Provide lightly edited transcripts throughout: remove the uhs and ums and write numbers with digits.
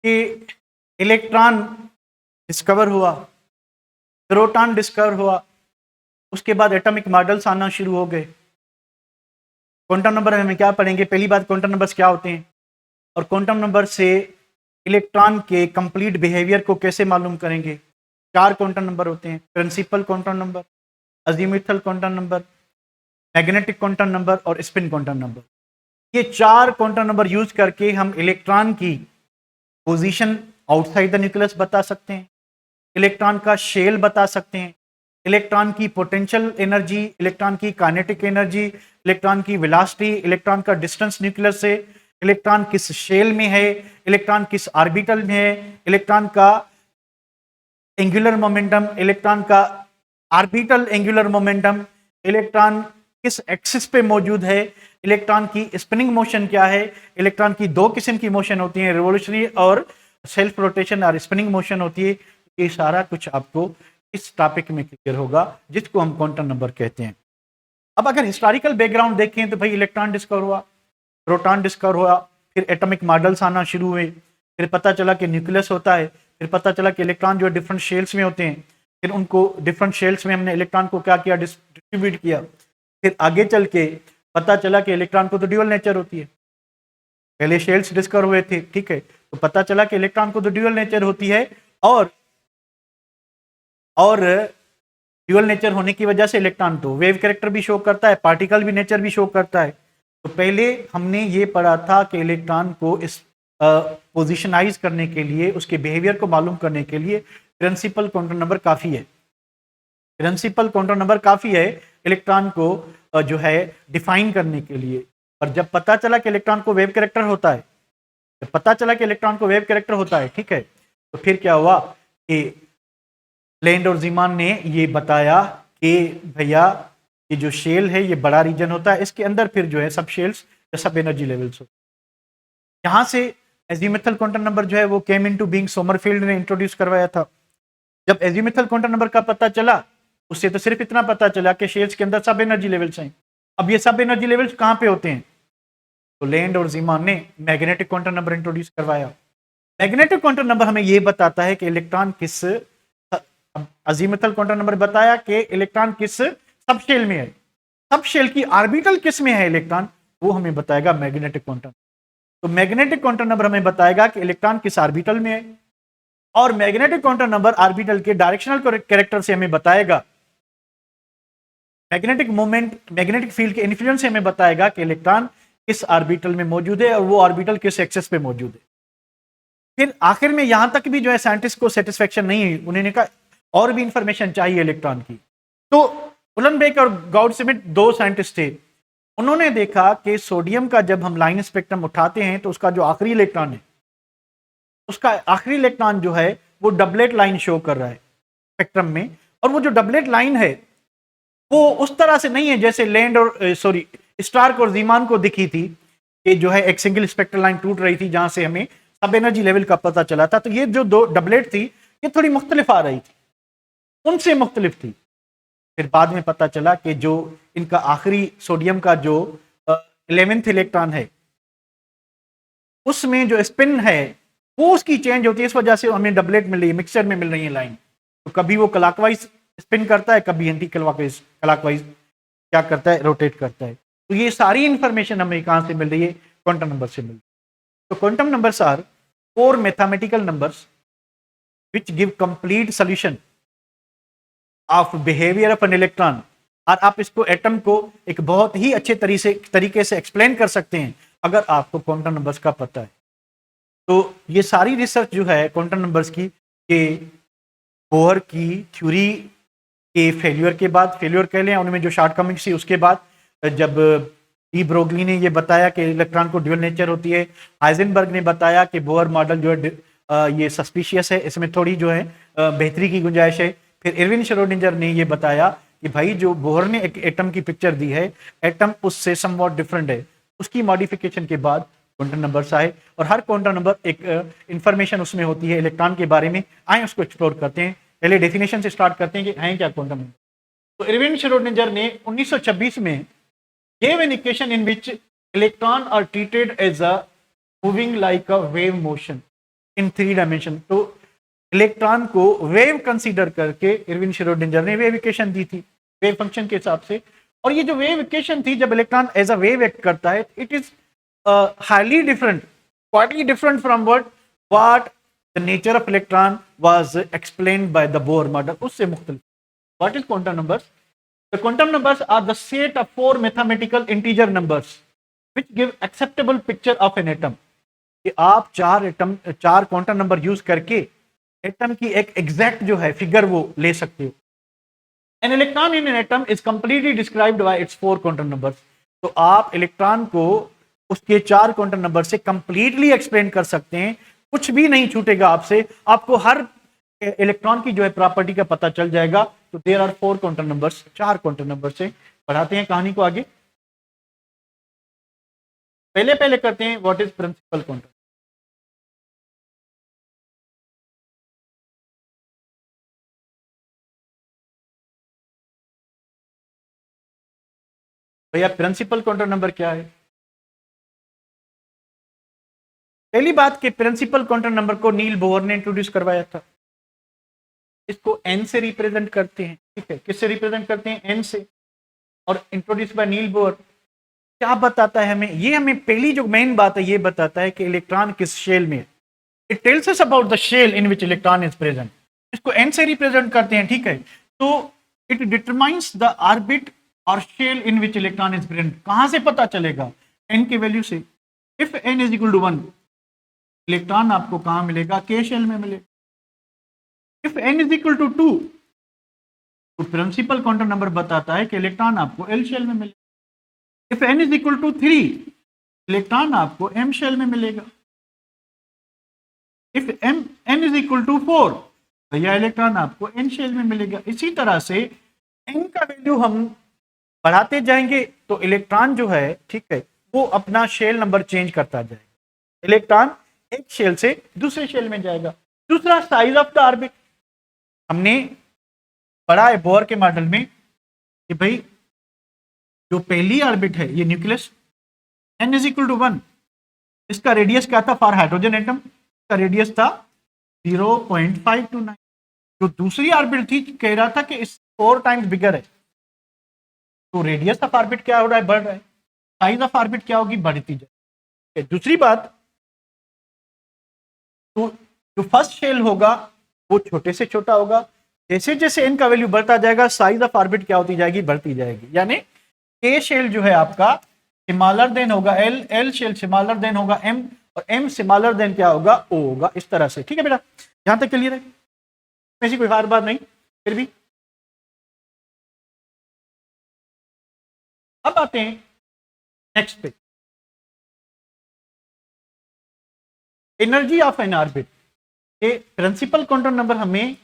कि electron discover हुआ, proton discover हुआ, उसके बाद एटॉमिक मॉडल्स आना शुरू हो गए। क्वांटम नंबर हमें क्या पढ़ेंगे, पहली बात क्वांटम नंबर्स क्या होते हैं और क्वांटम नंबर से इलेक्ट्रॉन के कंप्लीट बिहेवियर को कैसे मालूम करेंगे। 4 क्वांटम नंबर होते हैं, principal quantum number, azimuthal quantum number, magnetic quantum number और स्पिन क्वांटम नंबर। ये 4 क्वांटम नंबर यूज करके हम इलेक्ट्रॉन की पोजीशन आउटसाइड द न्यूक्लियस बता सकते हैं, इलेक्ट्रॉन का शेल बता सकते हैं, इलेक्ट्रॉन की पोटेंशियल एनर्जी, इलेक्ट्रॉन की काइनेटिक एनर्जी, इलेक्ट्रॉन की वेलोसिटी, इलेक्ट्रॉन का डिस्टेंस न्यूक्लियस से, इलेक्ट्रॉन किस शेल में है, इलेक्ट्रॉन किस ऑर्बिटल में है, इलेक्ट्रॉन का एंगुलर मोमेंटम, इलेक्ट्रॉन का ऑर्बिटल एंगुलर मोमेंटम, इलेक्ट्रॉन किस एक्सिस पे मौजूद है, इलेक्ट्रॉन की स्पिनिंग मोशन क्या है। इलेक्ट्रॉन की 2 किस्म की मोशन होती है, रिवोल्यूशनरी और सेल्फ रोटेशन और स्पिनिंग मोशन होती है। ये सारा कुछ आपको इस टॉपिक में क्लियर होगा जिसको हम क्वांटम नंबर कहते हैं। अब अगर हिस्टोरिकल बैकग्राउंड देखें तो भाई इलेक्ट्रॉन डिस्कवर हुआ, प्रोटॉन डिस्कवर हुआ, फिर एटॉमिक मॉडल्स आना शुरू हुए, फिर पता चला कि न्यूक्लियस होता है, फिर पता चला कि इलेक्ट्रॉन जो डिफरेंट शेल्स में होते हैं, फिर उनको डिफरेंट शेल्स में हमने इलेक्ट्रॉन को क्या किया, डिस्ट्रीब्यूट किया। फिर आगे चल के पता चला कि इलेक्ट्रॉन को तो ड्यूअल नेचर होती है, पहले शेल्स डिस्कवर हुए थे, ठीक है, तो पता चला कि इलेक्ट्रॉन को तो ड्यूअल नेचर होती है और ड्यूअल नेचर होने की वजह से इलेक्ट्रॉन तो वेव कैरेक्टर भी शो करता है, पार्टिकल भी नेचर भी शो करता है। तो पहले हमने ये पढ़ा था कि इलेक्ट्रॉन को इस पोजिशनाइज करने के लिए, उसके बिहेवियर को मालूम करने के लिए प्रिंसिपल क्वांटम नंबर काफ़ी है। प्रिंसिपल क्वांटम नंबर काफ़ी है इलेक्ट्रॉन को जो है डिफाइन करने के लिए। और जब पता चला कि इलेक्ट्रॉन को वेव कैरेक्टर होता है, जब पता चला कि इलेक्ट्रॉन को वेव कैरेक्टर होता है, ठीक है, तो फिर क्या हुआ कि लैंड और जीमान ने ये बताया कि भैया ये जो शेल है ये बड़ा रीजन होता है, इसके अंदर फिर जो है सब शेल्स या सब एनर्जी लेवल्स होते हैं। यहाँ से एजीमुथल क्वांटम नंबर जो है वो केम इनटू बीइंग, सोमरफील्ड ने इंट्रोड्यूस करवाया था। जब एजीमुथल क्वांटम नंबर का पता चला उससे तो सिर्फ इतना पता चला कि शेल्स के अंदर सब एनर्जी लेवल्स हैं। अब ये सब एनर्जी लेवल्स कहाँ पे होते हैं, तो लैंड और जीमान ने मैग्नेटिक क्वांटम नंबर इंट्रोड्यूस करवाया। मैग्नेटिक क्वांटम नंबर हमें यह बताता है कि इलेक्ट्रॉन किस, अजीमुथल क्वांटम नंबर बताया कि इलेक्ट्रॉन किस सब शेल में है, सब शेल की ऑर्बिटल किस में है इलेक्ट्रॉन, वो हमें बताएगा मैग्नेटिक क्वांटम। तो मैग्नेटिक क्वांटम नंबर हमें बताएगा कि इलेक्ट्रॉन किस ऑर्बिटल में है, और मैग्नेटिक क्वांटम नंबर ऑर्बिटल के डायरेक्शनल कैरेक्टर से हमें बताएगा, मैग्नेटिक मोमेंट, मैग्नेटिक फील्ड के इन्फ्लुएंस से हमें बताएगा कि इलेक्ट्रॉन किस ऑर्बिटल में मौजूद है और वो ऑर्बिटल किस एक्सेस पे मौजूद है। फिर आखिर में यहां तक भी जो है साइंटिस्ट को सेटिस्फेक्शन नहीं है, उन्होंने कहा और भी इंफॉर्मेशन चाहिए इलेक्ट्रॉन की। तो उलनबेक और गाउड-स्मिट 2 साइंटिस्ट थे, उन्होंने देखा कि सोडियम का जब हम लाइन स्पेक्ट्रम उठाते हैं तो उसका जो आखिरी इलेक्ट्रॉन है, उसका आखिरी इलेक्ट्रॉन जो है वो डबलेट लाइन शो कर रहा है स्पेक्ट्रम में, और वो जो डबलेट लाइन है वो उस तरह से नहीं है जैसे लैंड और स्टार्क और जीमान को दिखी थी कि जो है एक सिंगल स्पेक्ट्रल लाइन टूट रही थी जहां से हमें सब एनर्जी लेवल का पता चला था। तो ये जो 2 डबलेट थी ये थोड़ी मुख्तलिफ आ रही थी, उनसे मुख्तलिफ थी। फिर बाद में पता चला कि जो इनका आखिरी सोडियम का जो 11th इलेक्ट्रॉन है उसमें जो स्पिन है वो उसकी चेंज होती है, इस वजह से हमें डबलेट मिल रही है, मिक्सचर में मिल रही है लाइन। तो कभी वो क्लॉकवाइज स्पिन करता है, कभी एंटी क्लॉकवाइज क्या करता है, रोटेट करता है। तो ये सारी इंफॉर्मेशन हमें कहां से मिल रही है, क्वांटम नंबर से मिल रही है। तो quantum numbers are 4 mathematical numbers which give complete solution of behaviour of an electron. और आप इसको एटम को एक बहुत ही अच्छे तरीके से एक्सप्लेन कर सकते हैं अगर आपको क्वांटम नंबर्स का पता है। तो ये सारी रिसर्च जो है क्वांटम नंबर्स की, कि बोहर की थ्योरी के फेल्यूर के बाद, फेल्यूर कह लें उनमें जो शॉर्टकमिंग्स थी, उसके बाद जब डी ब्रोगली ने ये बताया कि इलेक्ट्रॉन को ड्यूअल नेचर होती है, हाइजेनबर्ग ने बताया कि बोहर मॉडल जो है ये सस्पिशियस है, इसमें थोड़ी जो है बेहतरी की गुंजाइश है। फिर इरविन श्रोडिंगर ने ये बताया कि भाई जो बोहर ने एक एटम की पिक्चर दी है, एटम उससे समवॉट डिफरेंट है, उसकी मॉडिफिकेशन के बाद क्वांटम नंबर्स आए। और हर क्वांटम नंबर एक इंफॉर्मेशन उसमें होती है इलेक्ट्रॉन के बारे में। आए उसको एक्सप्लोर करते हैं, पहले डेफिनेशन से स्टार्ट करते हैं कि हैं क्या क्वांटम नंबर। तो इरविन श्रोडिंगर ने 1926 में gave an equation in which electron are treated as a moving like a wave motion in 3 dimension. तो इलेक्ट्रॉन को वेव कंसीडर करके इरविन श्रोडिंगर ने वेव इक्वेशन दी थी वेव फंक्शन के हिसाब से। और ये जो वेव इक्वेशन थी, जब electron as a wave act करता है, it is highly different, quietly different from what the nature of electron was explained by the Bohr model. उससे मुख्तलिफ। What is quantum numbers? The quantum numbers are the set of 4 mathematical integer numbers which give acceptable picture of an atom. कि आप 4 quantum number use करके atom की एक exact जो है figure वो ले सकते हो। An electron in an atom is completely described bye it's 4 quantum numbers. तो आप इलेक्ट्रॉन को उसके 4 क्वांटम नंबर से कंप्लीटली एक्सप्लेन कर सकते हैं, कुछ भी नहीं छूटेगा आपसे, आपको हर इलेक्ट्रॉन की जो है प्रॉपर्टी का पता चल जाएगा। तो there are 4 quantum numbers, 4 quantum number से बढ़ाते हैं कहानी को आगे। पहले करते हैं व्हाट इज प्रिंसिपल क्वांटम। भैया प्रिंसिपल क्वांटम नंबर क्या है? पहली बात कि प्रिंसिपल क्वांटम नंबर को नील बोहर ने इंट्रोड्यूस करवाया था। इसको एन से रिप्रेजेंट करते हैं, ठीक है। किससे रिप्रेजेंट करते हैं? एन से। और इंट्रोड्यूस बाय नील बोहर। क्या बताता है हमें? ये हमें पहली जो मेन बात है ये बताता है कि इलेक्ट्रॉन किस शेल में है। It tells us about the shell in which electron is present. इसको एन से रिप्रेजेंट करते हैं, ठीक है। तो इट डिटरमाइंस द ऑर्बिट और shell in which electron is present. कहां से पता चलेगा? एन की वैल्यू से। If n is equal to 1, electron आपको कहां मिलेगा? के शेल में मिलेगा। If n is equal to 2, तो प्रिंसिपल क्वांटम नंबर बताता है कि इलेक्ट्रॉन आपको एल शेल में मिलेगा। If n is equal to 3, electron आपको एम शेल में मिलेगा। If n is equal to 4, तो यह इलेक्ट्रॉन आपको एन शेल में मिलेगा। इसी तरह से एन का वैल्यू हम बढ़ाते जाएंगे तो इलेक्ट्रॉन जो है, ठीक है, वो अपना शेल नंबर चेंज करता जाएगा। इलेक्ट्रॉन एक शेल से दूसरे शेल में जाएगा। दूसरा, साइज ऑफ द ऑर्बिट। हमने पढ़ा है बोर के मॉडल में कि भाई जो पहली ऑर्बिट है ये nucleus, n is equal to 1, इसका रेडियस क्या था फॉर हाइड्रोजन एटम? इसका रेडियस था 0.529। जो दूसरी ऑर्बिट थी कह रहा था कि इस 4 टाइम्स बिगर है। तो रेडियस ऑफ ऑर्बिट क्या हो रहा है? बढ़ रहा है। साइज ऑफ ऑर्बिट क्या होगी? बढ़ती जाए। दूसरी बात, तो जो फर्स्ट शेल होगा वो छोटे से छोटा होगा। जैसे जैसे n का वैल्यू बढ़ता जाएगा साइज ऑफ ऑर्बिट क्या होती जाएगी? बढ़ती जाएगी। यानी k शेल जो है आपका स्मॉलर देन होगा l, l shell smaller than होगा m, और m स्मॉलर देन क्या होगा? o होगा। इस तरह से, ठीक है बेटा, यहां तक क्लियर है? ऐसी कोई खास बात नहीं। फिर भी अब आते हैं नेक्स्ट पे, एनर्जी ऑफ एन ऑर्बिट। ये प्रिंसिपल क्वांटम नंबर हमें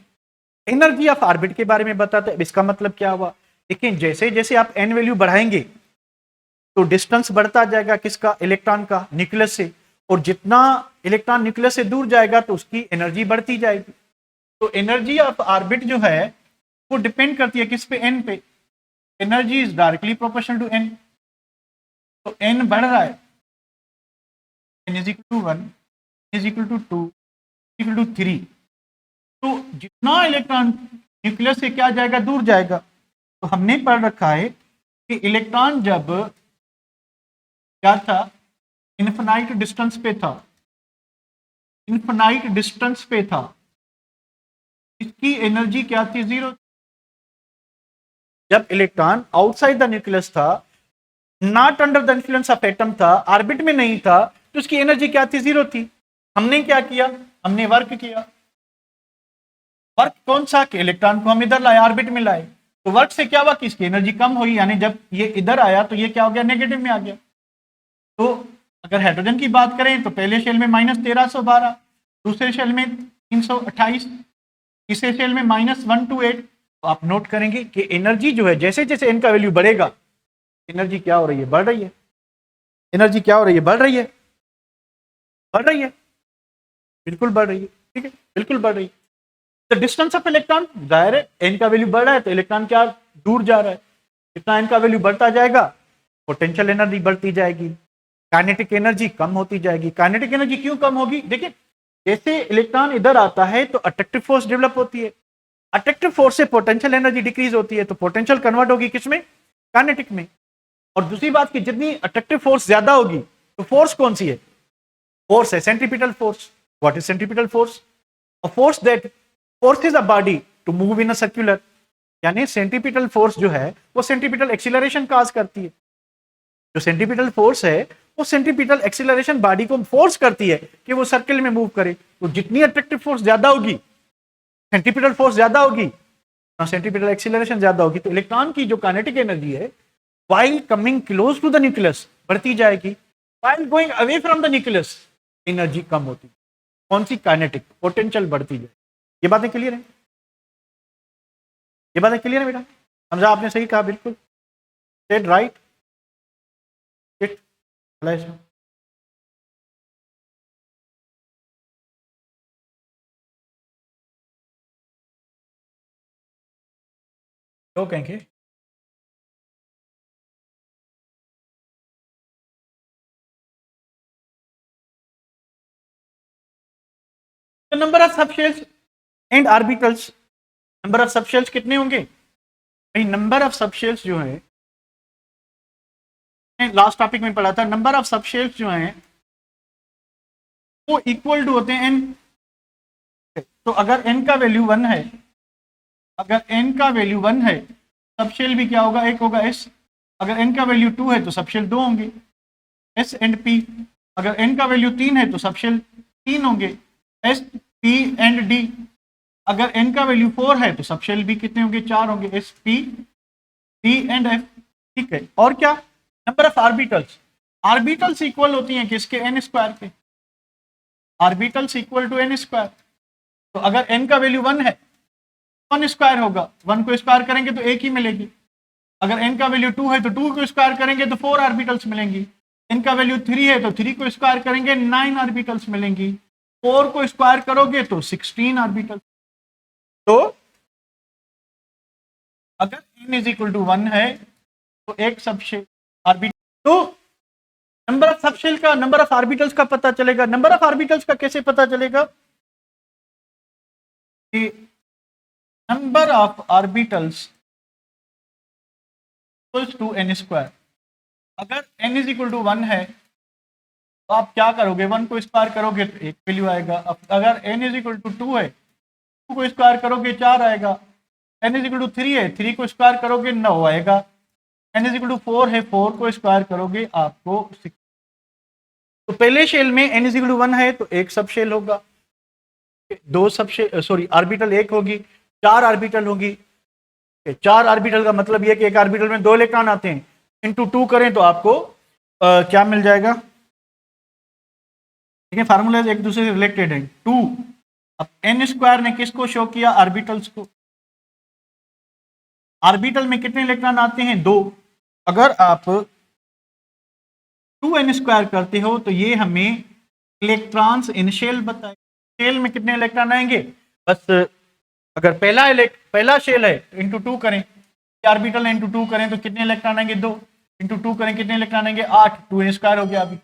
एनर्जी ऑफ ऑर्बिट के बारे में बताता है। इसका मतलब क्या हुआ? लेकिन जैसे जैसे आप एन वैल्यू बढ़ाएंगे तो डिस्टेंस बढ़ता जाएगा किसका? इलेक्ट्रॉन का, न्यूक्लियस से। और जितना इलेक्ट्रॉन न्यूक्लियस से दूर जाएगा तो उसकी एनर्जी बढ़ती जाएगी। तो एनर्जी ऑफ ऑर्बिट जो है वो डिपेंड करती है किस पे? एन पे। Energy is directly proportional to n. तो एन बढ़ रहा है, n is equal to 1, is equal to 2, equal to 3। तो जितना इलेक्ट्रॉन न्यूक्लियस से क्या जाएगा? दूर जाएगा। तो हमने पढ़ रखा है कि इलेक्ट्रॉन जब क्या था? इन्फिनाइट डिस्टेंस पे था, इन्फिनाइट डिस्टेंस पे था, इसकी एनर्जी क्या थी? 0। जब इलेक्ट्रॉन आउटसाइड द न्यूक्लियस था, not under the influence of atom था, ऑर्बिट में नहीं था, तो उसकी एनर्जी क्या थी? 0 थी। हमने क्या किया? हमने वर्क किया। वर्क कौन सा? कि इलेक्ट्रॉन को हम इधर लाए, ऑर्बिट में लाए। तो वर्क से क्या हुआ कि इसकी एनर्जी कम हुई, यानी जब ये इधर आया तो ये क्या हो गया? नेगेटिव में आ गया। तो अगर हाइड्रोजन की बात करें तो पहले शेल में -1312, दूसरे शेल में 328, तीसरे शेल में -128। तो आप नोट करेंगे कि एनर्जी जो है जैसे जैसे इनका वैल्यू बढ़ेगा, एनर्जी क्या हो रही है? बढ़ रही है। एनर्जी क्या हो रही है? बढ़ रही है। बढ़ रही है, बिल्कुल बढ़ रही है, ठीक है, बिल्कुल बढ़ रही है। द डिस्टेंस ऑफ इलेक्ट्रॉन, जाहिर है एन का वैल्यू बढ़ रहा है तो इलेक्ट्रॉन क्या दूर जा रहा है। जितना एन का वैल्यू बढ़ता जाएगा पोटेंशियल एनर्जी बढ़ती जाएगी, काइनेटिक एनर्जी कम होती जाएगी। काइनेटिक एनर्जी क्यों कम होगी? देखिए जैसे इलेक्ट्रॉन इधर आता है तो अट्रैक्टिव फोर्स डेवलप होती है, अट्रैक्टिव फोर्स से पोटेंशियल एनर्जी डिक्रीज होती है, तो पोटेंशियल कन्वर्ट होगी किसमें, काइनेटिक में। और दूसरी बात की जितनी अट्रैक्टिव फोर्स ज्यादा होगी तो फोर्स कौन सी है, फोर्स है centripetal force. What is centripetal force, a force that forces a body to move in a circular, यानी सेंट्रीपिटल फोर्स जो है वो सेंट्रीपिटल एक्सीलरेशन काज करती है। जो सेंट्रीपिटल फोर्स है वो सेंट्रीपिटल एक्सीलरेशन बॉडी को फोर्स करती है कि वो सर्किल में मूव करे। तो जितनी अट्रैक्टिव फोर्स ज्यादा होगी, सेंट्रीपिटल फोर्स ज्यादा होगी, सेंट्रीपिटल एक्सीलरेशन ज्यादा होगी, तो इलेक्ट्रॉन की जो काइनेटिक एनर्जी है while coming close to the nucleus बढ़ती जाएगी, while going away from the nucleus energy कम होती, कौन सी, काइनेटिक, पोटेंशियल बढ़ती जाए। ये बातें क्लियर है, ये बातें क्लियर है बेटा, समझा आपने, सही कहा, बिल्कुल सेड राइट इट। तो कहेंगे number of subshells and orbitals, number of subshells कितने होंगे भाई, नंबर ऑफ सबशेल्स जो है लास्ट टॉपिक में पढ़ा था, नंबर ऑफ सबशेल्स जो हैं वो इक्वल टू होते हैं एन। तो अगर एन का वैल्यू 1 है, अगर एन का वैल्यू 1 है, सबशेल भी क्या होगा, एक होगा एस। अगर एन का वैल्यू 2 है तो सबशेल 2 होंगे, एस एंड पी। अगर एन का वैल्यू 3 है तो सबशेल 3 होंगे, एस पी एंड डी। अगर एन का वैल्यू 4 है तो सबशेल भी कितने होंगे, 4 होंगे, s p d and f. ठीक है, और क्या, number of orbitals, orbitals equal होती हैं किसके, एन स्क्वायर के, orbitals equal to n square. तो अगर एन का वैल्यू 1 है, 1 स्क्वायर होगा, 1 को स्क्वायर करेंगे तो एक ही मिलेगी। अगर एन का वैल्यू 2 है तो 2 को स्क्वायर करेंगे तो 4 ऑर्बिटल्स मिलेंगी। एन का वैल्यू 3 है तो 3 को स्क्वायर करेंगे 9 ऑर्बिटल्स मिलेंगी। 4 को स्क्वायर करोगे तो 16 ऑर्बिटल्स। तो अगर n इज इक्वल टू 1 है तो एक सबशेल ऑर्बिटल, तो नंबर ऑफ सबशेल का, नंबर ऑफ ऑर्बिटल्स का पता चलेगा। नंबर ऑफ ऑर्बिटल्स का कैसे पता चलेगा, कि number of orbitals equals to n square. अगर n इज इक्वल टू 1 है तो आप क्या करोगे, 1 को स्क्वायर करोगे तो एक वैल्यू आएगा। अगर n इज इक्वल टू 2 है, 2 को स्क्वायर करोगे 4 आएगा। n इज इक्वल टू 3 है, 3 को स्क्वायर करोगे 9 आएगा। n इज इक्वल टू 4 है, 4 को स्क्वायर करोगे आपको 6। तो पहले शेल में n इज इक्वल टू 1 है तो एक सब शेल होगा, दो सब शेल, सॉरी ऑर्बिटल एक होगी, 4 ऑर्बिटल होगी। 4 ऑर्बिटल का मतलब यह कि एक ऑर्बिटल में 2 इलेक्ट्रॉन आते हैं, इंटू 2 करें तो आपको क्या मिल जाएगा, ठीक है, फार्मूला एक दूसरे से रिलेटेड है, 2। अब एन स्क्वायर ने किसको शो किया, ऑर्बिटल्स को। ऑर्बिटल में कितने इलेक्ट्रॉन आते हैं, 2। अगर आप 2n स्क्वायर करते हो तो ये हमें इलेक्ट्रॉन्स इन शेल बताए। शेल में कितने इलेक्ट्रॉन आएंगे, बस अगर पहला शेल है तो इंटू 2 करें, ऑर्बिटल इंटू 2 करें तो कितने इलेक्ट्रॉन आएंगे, 2। इंटू 2 करें कितने इलेक्ट्रॉन आएंगे, 8। 2n स्क्वायर हो गया अभी।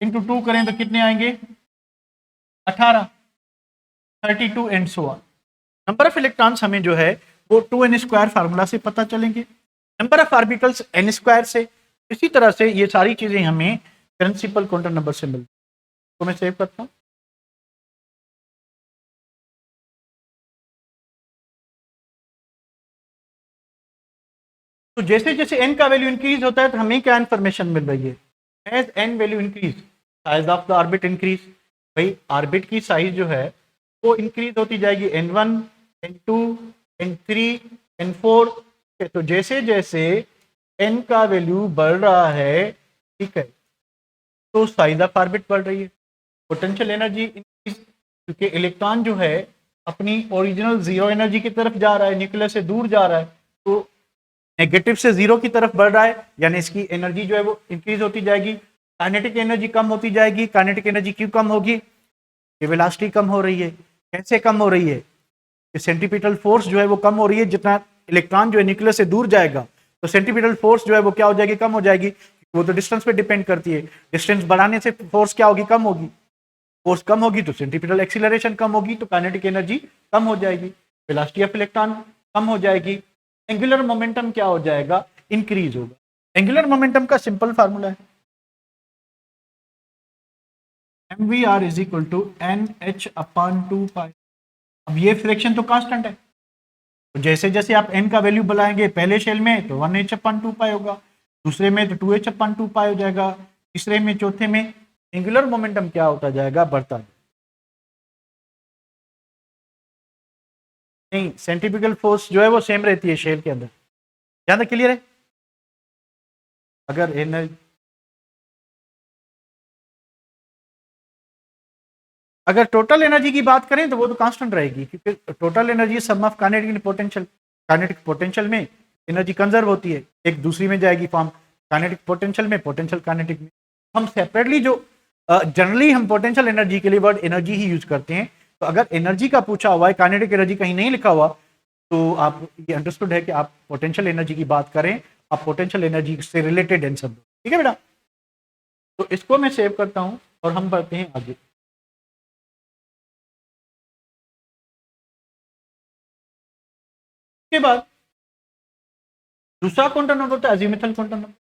इंटू 2 करें तो कितने आएंगे, 18, 32 and so on. Number of electrons हमें जो है वो 2n स्क्वायर फार्मूला से पता चलेंगे, number of orbitals n square से। इसी तरह से ये सारी चीजें हमें प्रिंसिपल क्वांटम नंबर से मिलती। तो मैं सेव करता हूं। तो जैसे जैसे n का वैल्यू इंक्रीज होता है तो हमें क्या इंफॉर्मेशन मिल रही है, as n value increase size of the orbit increase. भाई ऑर्बिट की साइज जो है वो इंक्रीज होती जाएगी, n1 n2 n3 n4। तो जैसे जैसे n का वैल्यू बढ़ रहा है, ठीक है, तो साइज ऑफ ऑर्बिट बढ़ रही है, पोटेंशियल एनर्जी इंक्रीज, क्योंकि इलेक्ट्रॉन जो है अपनी ओरिजिनल जीरो एनर्जी की तरफ जा रहा है, न्यूक्लियस से दूर जा रहा है, तो नेगेटिव से जीरो की तरफ बढ़ रहा है, यानी इसकी एनर्जी जो है वो इंक्रीज होती जाएगी। काइनेटिक एनर्जी कम होती जाएगी। काइनेटिक एनर्जी क्यों कम होगी, ये वेलोसिटी कम हो रही है। कैसे कम हो रही है, सेंट्रीपिटल फोर्स जो है वो कम हो रही है। जितना इलेक्ट्रॉन जो है न्यूक्लियस से दूर जाएगा तो सेंट्रीपिटल फोर्स जो है वो क्या हो जाएगी, कम हो जाएगी। वो तो डिस्टेंस पे डिपेंड करती है, डिस्टेंस बढ़ाने से फोर्स क्या होगी, कम होगी। फोर्स कम होगी तो सेंट्रीपिटल एक्सीलरेशन कम होगी, तो काइनेटिक एनर्जी कम हो जाएगी, वेलोसिटी ऑफ इलेक्ट्रॉन कम हो जाएगी, एंगुलर मोमेंटम क्या हो जाएगा, इंक्रीज होगा। एंगुलर मोमेंटम का सिंपल फार्मूला है mvr is equal to nh upon 2 pi. अब ये फ्रैक्शन तो कांस्टेंट है, तो जैसे जैसे आप n का वैल्यू बढ़ाएंगे, पहले शेल में तो 1h अपॉन 2 पाई होगा, दूसरे में तो 2h अपॉन 2 पाई हो जाएगा, तीसरे में, चौथे में, एंगुलर मोमेंटम क्या होता जाएगा, बढ़ता है। नहीं, सेंट्रीफ्यूगल फोर्स जो है वो सेम रहती है शेल के अंदर, ज्यादा क्लियर है। अगर एनर्जी, अगर टोटल एनर्जी की बात करें तो वो तो कांस्टेंट रहेगी, क्योंकि total energy sum of kinetic potential, kinetic potential में एनर्जी कंजर्व होती है, एक दूसरी में जाएगी फॉर्म काइनेटिक पोटेंशियल में, पोटेंशियल काइनेटिक में। हम सेपरेटली जो जनरली हम पोटेंशियल एनर्जी के लिए वर्ड एनर्जी ही यूज करते हैं, तो अगर एनर्जी का पूछा हुआ है, काइनेटिक एनर्जी कहीं नहीं लिखा हुआ, तो आप ये अंडरस्टूड है कि आप पोटेंशियल एनर्जी की बात करें, आप पोटेंशियल एनर्जी से रिलेटेड आंसर दो, ठीक है बेटा। तो इसको मैं सेव करता हूं और हम बढ़ते हैं आगे। के बाद दूसरा क्वांटम नंबर होता है azimuthal quantum number.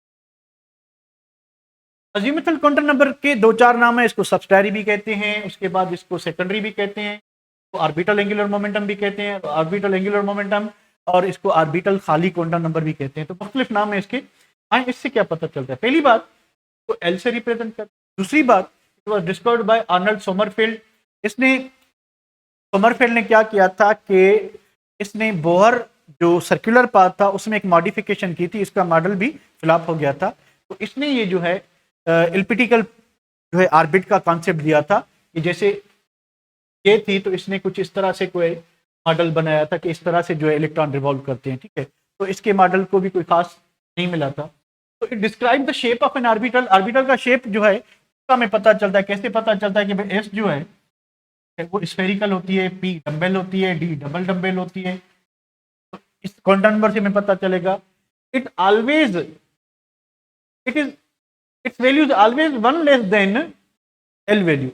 Azimuthal quantum number के दो चार नाम है, इसको सबस्टारी भी कहते हैं, उसके बाद इसको सेकेंडरी भी कहते हैं, तो ऑर्बिटल एंगुलर मोमेंटम भी कहते हैं, ऑर्बिटल एंगुलर मोमेंटम, और इसको ऑर्बिटल खाली क्वांटम नंबर भी कहते हैं। तो मुख्तलिफ नाम है इसके। हाँ, इससे क्या पता चलता है, पहली बात तो एल से रिप्रेजेंट कर, दूसरी बात it was discovered bye Arnold Sommerfeld. इसने, सोमरफेल्ड ने क्या किया था कि इसने बोहर जो सर्कुलर पाथ था उसमें एक मॉडिफिकेशन की थी, इसका मॉडल भी फ्लॉप हो गया था, तो इसने ये जो है एलिप्टिकल जो है ऑर्बिट का कॉन्सेप्ट दिया था कि जैसे ये थी, तो इसने कुछ इस तरह से कोई मॉडल बनाया था कि इस तरह से जो है इलेक्ट्रॉन रिवॉल्व करते हैं, ठीक है। तो इसके मॉडल को भी कोई खास नहीं मिला था। तो it describe the shape of N orbital. Orbital का शेप जो है उसका हमें पता चलता है, कैसे पता चलता है कि भाई एस जो है वो स्फेरिकल होती है, पी डम्बेल होती है, डी डबल डम्बेल होती है। तो इस क्वांटम नंबर से हमें पता चलेगा it always, it is, it's value is always one less then L value.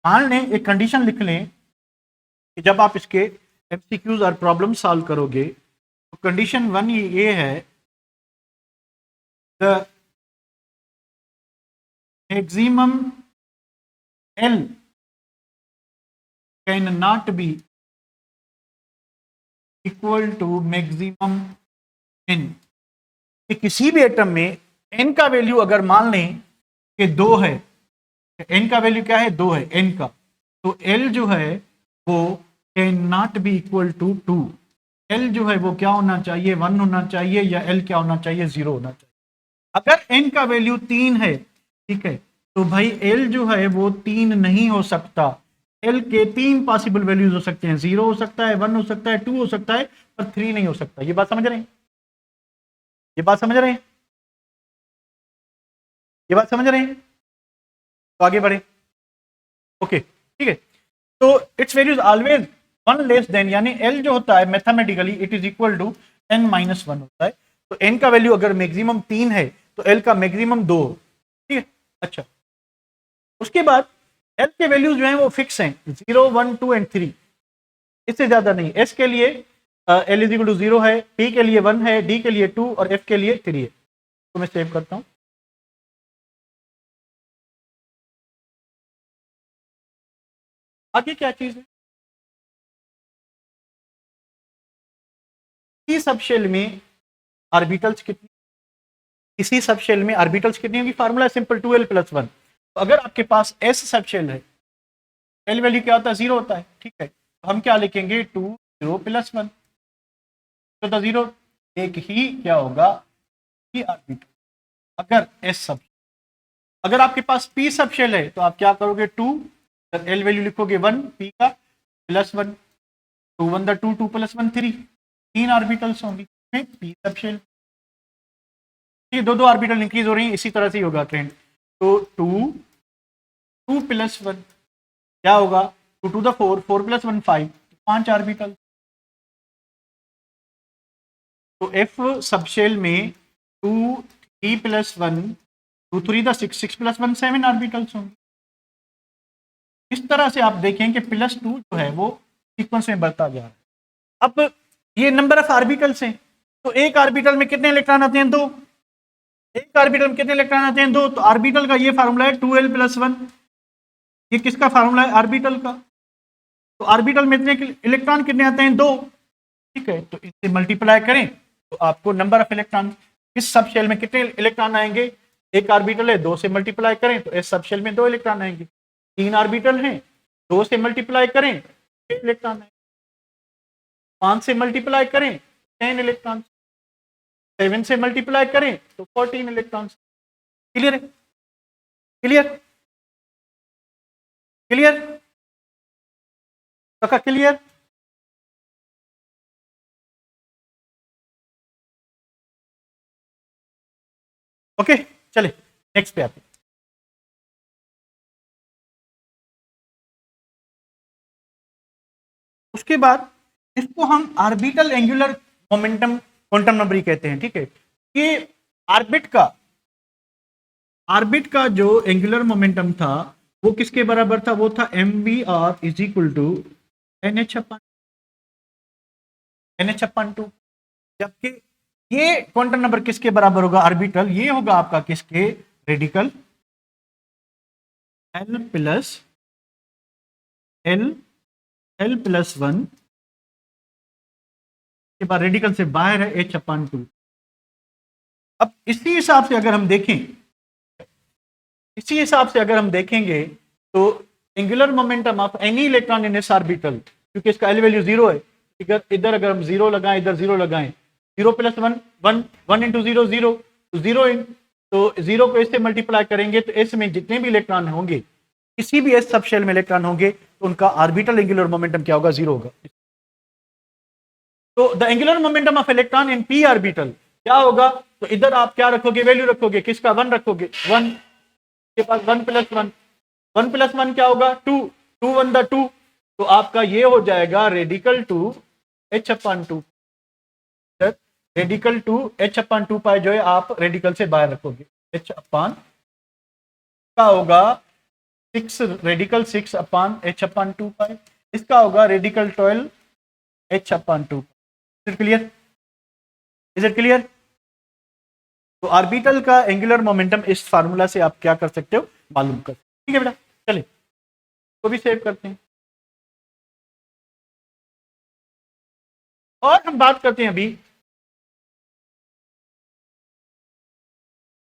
मान लें, एक कंडीशन लिख लें कि जब आप इसके एमसीक्यूज और प्रॉब्लम सॉल्व करोगे तो कंडीशन वन ये है, the maximum l can not be equal to maximum n. कि किसी भी एटम में एन का वैल्यू अगर मान लें कि 2 है, एन का वैल्यू क्या है, 2 है एन का, तो एल जो है वो can not be equal to 2। L जो है वो क्या होना चाहिए, 1 होना चाहिए, या एल क्या होना चाहिए, 0 होना चाहिए। अगर एन का वैल्यू 3 है, ठीक है, तो भाई एल जो है वो 3 नहीं हो सकता। एल के 3 पॉसिबल वैल्यूज हो सकते हैं, 0 हो सकता है, 1 हो सकता है, 2 हो सकता है, पर 3 नहीं हो सकता। ये बात समझ रहे हैं, ये बात समझ रहे हैं, ये बात समझ रहे हैं। तो आगे बढ़े, ओके, ठीक है। तो its value is always one less than, यानी एल जो होता है mathematically it is equal to n minus 1 होता है। तो n का वैल्यू अगर मैक्सिमम 3 है तो l का मैक्सिमम 2, ठीक है। अच्छा, उसके बाद l के वैल्यूज जो है वो फिक्स हैं, 0 1 2 एंड 3, इससे ज्यादा नहीं। s के लिए l इज इक्वल टू 0 है, p के लिए 1 है, d के लिए 2 और f के लिए 3 है। तो मैं सेव करता हूं। आगे क्या चीज है, इसी सब शेल में ऑर्बिटल्स कितनी, इसी सब शेल में ऑर्बिटल्स कितनी होगी, फार्मूला सिंपल 2l प्लस 1। तो अगर आपके पास s सब शेल है, एल वैल्यू क्या होता है, 0 होता है, ठीक है। तो हम क्या लिखेंगे, 2 0 प्लस 1 तो 0, एक ही क्या होगा, p ऑर्बिटल। अगर s सब, अगर आपके पास p सब शेल है तो आप क्या करोगे, 2 एल वैल्यू लिखोगे 1, p का प्लस 1, 2 1 2 2 प्लस 1 3, 3 ऑर्बिटल्स होंगी p सब शेल। ये दो ऑर्बिटल इंक्रीज हो रही हैं, इसी तरह से ही होगा ट्रेंड। तो 2 प्लस 1 क्या होगा, 2 टू द 4, 4 प्लस 1 5, 5 ऑर्बिटल। तो एफ सब शेल में 2 3 प्लस 1, 2 3 द 6, 6 प्लस 1 7 ऑर्बिटल्स होंगे। इस तरह से आप देखें कि +2 जो है वो सीक्वेंस में बढ़ता जा रहा है। अब ये नंबर ऑफ ऑर्बिटल्स हैं, तो एक ऑर्बिटल में कितने इलेक्ट्रॉन आते हैं? 2। एक ऑर्बिटल में कितने इलेक्ट्रॉन आते हैं? 2। तो ऑर्बिटल का ये फार्मूला है 2l+1। ये किसका फार्मूला है? ऑर्बिटल का। तो ऑर्बिटल में इतने इलेक्ट्रॉन कितने आते हैं? 2। ठीक है, तो इससे मल्टीप्लाई करें तो आपको नंबर ऑफ इलेक्ट्रॉन, इस सब शेल में कितने इलेक्ट्रॉन आएंगे? एक ऑर्बिटल है, 2 से मल्टीप्लाई करें तो इस सब शेल में 2 इलेक्ट्रॉन आएंगे। 3 ऑर्बिटल हैं, 2 से मल्टीप्लाई करें 8 इलेक्ट्रॉन आएंगे। 5 से मल्टीप्लाई करें 10 इलेक्ट्रॉन, 7 से मल्टीप्लाई करें तो 14 इलेक्ट्रॉन। क्लियर है? क्लियर? क्लियर? तो क्लियर? ओके, चले नेक्स्ट पे आते हैं। उसके बाद इसको हम orbital angular momentum quantum number ही कहते हैं। ठीक है, ये ऑर्बिट का जो एंगुलर मोमेंटम था वो किसके बराबर था? वो था mvr is equal to nh/2। जबकि ये क्वांटम नंबर किसके बराबर होगा? ऑर्बिटल, ये होगा आपका किसके? रेडिकल l+1 के बाद रेडिकल से बाहर है h/2। अब इसी हिसाब से अगर हम देखेंगे तो angular momentum of any electron in S orbital, क्योंकि इसका एल वैल्यू 0 है, इधर अगर हम 0 लगाएं, इधर 0 लगाएं, 0+1 1 इंटू 0 0, तो 0 को इससे मल्टीप्लाई करेंगे तो इस में जितने भी इलेक्ट्रॉन होंगे, किसी भी एस सब शेल में इलेक्ट्रॉन होंगे, तो उनका ऑर्बिटल एंगुलर मोमेंटम क्या होगा? 0 होगा। तो the angular momentum of electron in P orbital क्या होगा? तो इधर आप क्या रखोगे? वैल्यू रखोगे, किसका? 1 रखोगे। 1 के पास 1+1, 1+1 क्या होगा? 2, 2 1 द 2, तो आपका ये हो जाएगा radical two h/2। Radical two h/2 pi जो है आप रेडिकल से बाहर रखोगे, h/, का होगा 6, रेडिकल 6/h/2 पाई। इसका होगा radical 12 h/2। Is it clear? Is it clear? तो ऑर्बिटल का एंगुलर मोमेंटम इस फार्मूला से आप क्या कर सकते हो? मालूम कर। ठीक है बेटा, चलिए तो भी सेव करते हैं और हम बात करते हैं अभी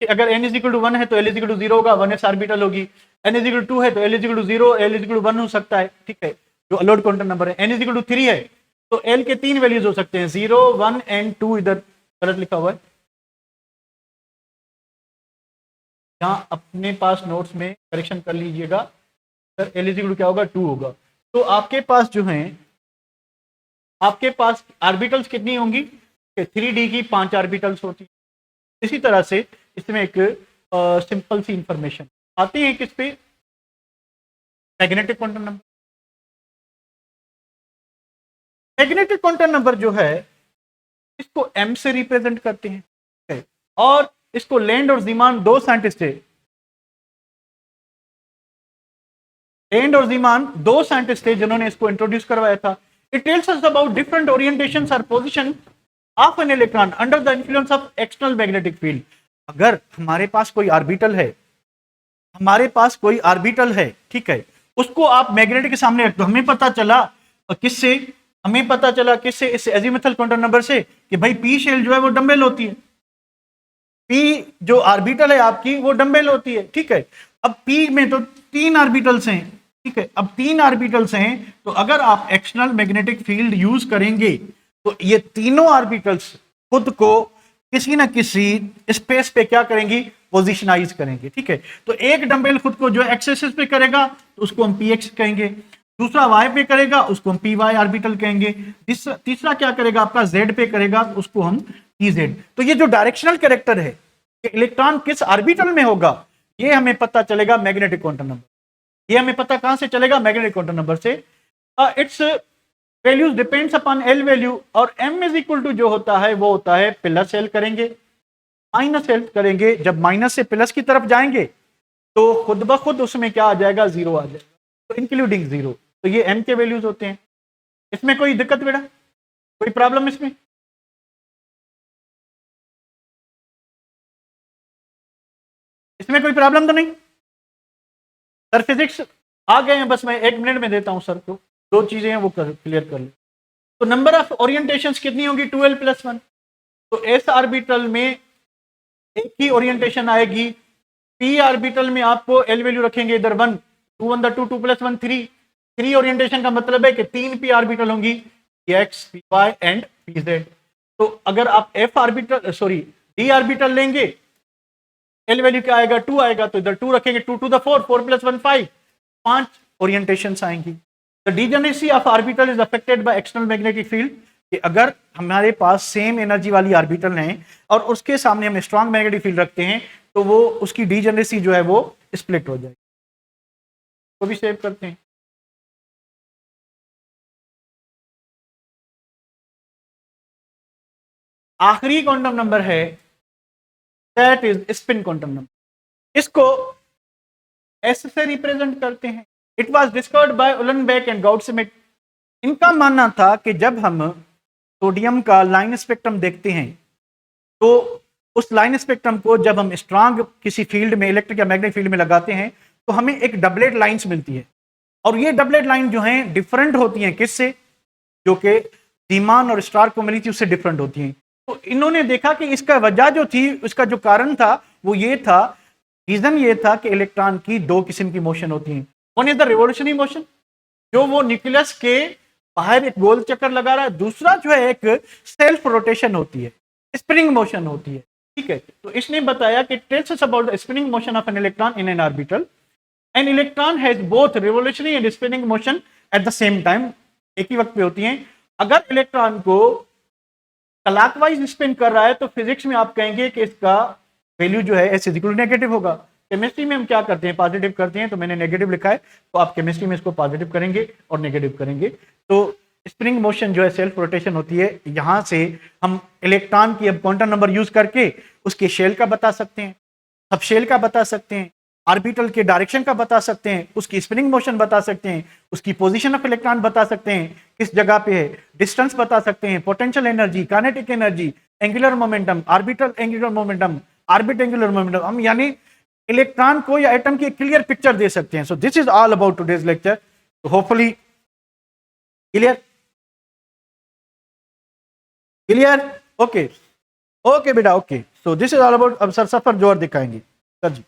कि अगर n इज इक्वल टू 1 है तो l इज इक्वल टू 0 होगा, 1s ऑर्बिटल होगी। n इज इक्वल टू 2 है तो l is equal to 0, l is equal to 1 हो सकता है। ठीक है, जो अलोड क्वांटम नंबर है। n इज इक्वल टू 3 है तो l के 3 वैल्यूज हो सकते हैं, 0 1 एंड 2। इधर गलत लिखा हुआ है, यहां अपने पास नोट्स में करेक्शन कर लीजिएगा। Sir l is equal to क्या होगा? 2 होगा। तो आपके पास जो है, आपके पास ऑर्बिटल्स कितनी होंगी? 3D की 5 ऑर्बिटल्स होती। इसी तरह से इसमें एक सिंपल सी इंफॉर्मेशन आती है किस पे? Magnetic quantum number. Magnetic quantum number जो है इसको m से रिप्रेजेंट करते हैं और इसको लैंड और जीमान, दो साइंटिस्ट थे, लैंड और जीमान दो साइंटिस्ट थे जिन्होंने इसको इंट्रोड्यूस करवाया था। It tells us about different orientations और position of an electron under the influence of external magnetic field. अगर हमारे पास कोई ऑर्बिटल है, ठीक है, उसको आप मैग्नेटिक के सामने रख दो, हमें पता चला किससे? इस एजीमुथल क्वांटम नंबर से कि भाई पी शेल जो है वो डंबेल होती है, पी जो ऑर्बिटल है आपकी वो डंबेल होती है। ठीक है, अब पी में तो 3 ऑर्बिटल्स हैं। ठीक है, अब 3 ऑर्बिटल्स हैं तो अगर आप एक्सटर्नल मैग्नेटिक फील्ड यूज करेंगे तो ये तीनों ऑर्बिटल्स खुद को किसी ना किसी स्पेस पे क्या करेंगी? पोजिशनाइज करेंगे। ठीक है, तो एक डंबेल खुद को जो एक्स एक्सिस पे करेगा तो उसको हम पी एक्स कहेंगे, दूसरा वाई पे करेगा उसको हम पी वाई ऑर्बिटल कहेंगे, तीसरा क्या करेगा आपका? जेड पे करेगा तो उसको हम पी जेड। तो ये जो डायरेक्शनल कैरेक्टर है कि इलेक्ट्रॉन किस ऑर्बिटल में होगा, ये हमें पता चलेगा मैग्नेटिक क्वांटम नंबर। ये हमें पता कहां से चलेगा? मैग्नेटिक क्वांटम नंबर से। It's values depends upon L value, और m इज इक्वल टू जो होता है वो होता है प्लस एल करेंगे, माइनस एल करेंगे। जब माइनस से प्लस की तरफ जाएंगे तो खुद ब खुद उसमें क्या आ जाएगा? 0 आ जाएगा। तो इंक्लूडिंग 0, तो ये m के वैल्यूज होते हैं। इसमें कोई दिक्कत बेटा, कोई प्रॉब्लम इसमें? इसमें कोई प्रॉब्लम तो नहीं? सर फिजिक्स आ गए हैं, बस मैं 1 मिनट में देता हूं सर को, 2 चीजें हैं वो क्लियर कर ले। तो नंबर ऑफ ओरिएंटेशन कितनी होगी? 12+1। तो एस ऑर्बिटल में एक ही ओरिएंटेशन आएगी, पी ऑर्बिटल में आपको एल वैल्यू रखेंगे इधर 1, 2 1 2 2 + 1 3 ओरिएंटेशन का मतलब है कि 3 पी ऑर्बिटल होंगी, x p y and p z. तो अगर आप f orbital sorry d orbital लेंगे, एल वैल्यू क्या आएगा? 2 आएगा, तो इधर 2 रखेंगे, 2 to the 4, 4 + 1 5, 5 ओरिएंटेशंस आएंगी। The degeneracy of orbital is affected by external magnetic field, कि अगर हमारे पास सेम एनर्जी वाली ऑर्बिटल हैं और उसके सामने हम स्ट्रॉन्ग मैग्नेटिक फील्ड रखते हैं, तो वो उसकी डीजेनरेसी जो है वो स्प्लिट हो जाएगी। वो भी सेव करते हैं। आखिरी क्वांटम नंबर है, that is spin quantum number. इसको एस से रिप्रेजेंट करते हैं। It was discovered by Uhlenbeck and Goudsmit. इनका मानना था कि जब हम सोडियम का लाइन स्पेक्ट्रम देखते हैं, तो उस लाइन स्पेक्ट्रम को जब हम स्ट्रांग किसी फील्ड में, इलेक्ट्रिक या मैग्नेटिक फील्ड में लगाते हैं, तो हमें एक डबलेट लाइंस मिलती है। और ये डबलेट लाइन जो है डिफरेंट होती हैं किससे? जो कि धीमान और स्टार को मिली थी उससे डिफरेंट होती हैं। तो इन्होंने देखा कि इसका वजह जो थी, उसका जो कारण था वो ये था, रीजन ये था कि इलेक्ट्रॉन की 2 किस्म की मोशन होती हैं। One is the revolutionary motion, जो वो न्यूक्लियस के बाहर एक गोल चक्कर लगा रहा है। दूसरा जो है एक सेल्फ रोटेशन होती है, स्पिनिंग मोशन होती है। ठीक है, तो इसने बताया कि tales us about the spinning motion of an electron in an orbital. An electron has both revolutionary and spinning motion at the same time, एक ही वक्त पे होती हैं। अगर इलेक्ट्रॉन को क्लॉकवाइज स्पिन कर रहा है, तो फिजिक्स में आप कहेंगे कि इसका वैल्यू जो है एस इक्वल नेगेटिव होगा। केमिस्ट्री में हम क्या करते हैं? पॉजिटिव करते हैं, तो मैंने नेगेटिव लिखा है, तो आप केमिस्ट्री में इसको पॉजिटिव करेंगे और नेगेटिव करेंगे। तो स्प्रिंग मोशन जो है सेल्फ रोटेशन होती है। यहां से हम इलेक्ट्रॉन की अब क्वांटम नंबर यूज करके उसके शेल का बता सकते हैं, सब शेल का बता सकते हैं, ऑर्बिटल के डायरेक्शन का बता सकते हैं, उसकी स्पिनिंग मोशन बता सकते हैं, उसकी पोजीशन ऑफ इलेक्ट्रॉन बता सकते हैं, किस जगह पे है, डिस्टेंस बता सकते हैं, potential energy, kinetic energy, angular momentum, orbital angular momentum, orbit angular momentum. हम यानी इलेक्ट्रॉन को या एटम की क्लियर पिक्चर दे सकते हैं। So this is all about today's lecture. Hopefully clear, clear, okay okay बेटा, okay. So this is all about. अब सर सफर जोर दिखाएंगे सर जी।